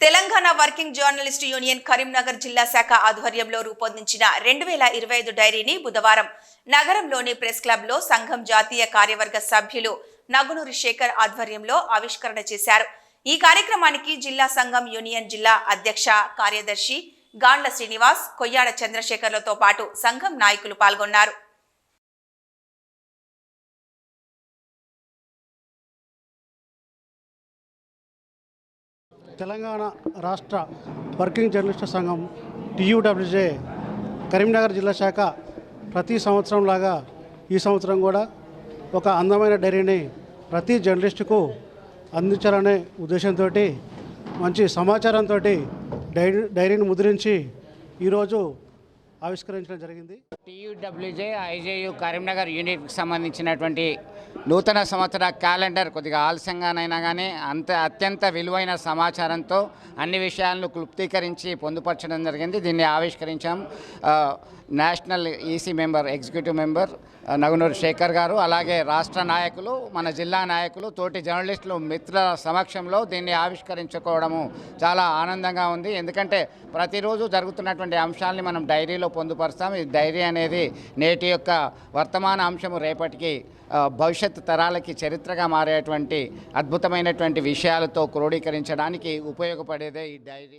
Telangana working journalist union Karimnagar జిల్లా శాఖ ఆధ్వర్యంలో రూపొందించిన 2025 డైరీని బుధవారం నగరంలోని ప్రెస్ క్లబ్ లో సంఘం జాతీయ కార్యవర్గ సభ్యులు నగునూరి శేఖర్ ఆధ్వర్యంలో ఆవిష్కరణ చేశారు. ఈ కార్యక్రమానికి జిల్లా సంఘం యూనియన్ జిల్లా అధ్యక్ష కార్యదర్శి గాండ్ల శ్రీనివాస్, కొయ్యాడ చంద్రశేఖర్లతో పాటు సంఘం నాయకులు పాల్గొన్నారు. తెలంగాణ రాష్ట్ర వర్కింగ్ జర్నలిస్టు సంఘం TUWJ కరీంనగర్ జిల్లా శాఖ ప్రతి సంవత్సరం లాగా ఈ సంవత్సరం కూడా ఒక అందమైన డైరీని ప్రతి జర్నలిస్టుకు అందించాలనే ఉద్దేశంతో మంచి సమాచారంతో డైరీని ముద్రించి ఈరోజు ఆవిష్కరించడం జరిగింది. TUWJ IJU కరీంనగర్ యూనిట్కి సంబంధించినటువంటి నూతన సంవత్సర క్యాలెండర్ కొద్దిగా ఆలస్యంగానైనా కానీ అత్యంత విలువైన సమాచారంతో అన్ని విషయాలను క్లుప్తీకరించి పొందుపరచడం జరిగింది. దీన్ని ఆవిష్కరించాం. National EC member, executive member Nagunuri Shekhar garu, అలాగే రాష్ట్ర నాయకులు, మన జిల్లా నాయకులు, తోటి జర్నలిస్టులు మిత్రుల సమక్షంలో దీన్ని ఆవిష్కరించుకోవడము చాలా ఆనందంగా ఉంది. ఎందుకంటే ప్రతిరోజు జరుగుతున్నటువంటి అంశాలని మనం డైరీలో పొందుపరుస్తాం. ఈ డైరీ అనేది నేటి యొక్క వర్తమాన అంశము రేపటికి భవిష్యత్ తరాలకి చరిత్రగా మారేటువంటి అద్భుతమైనటువంటి విషయాలతో క్రోడీకరించడానికి ఉపయోగపడేదే ఈ డైరీ.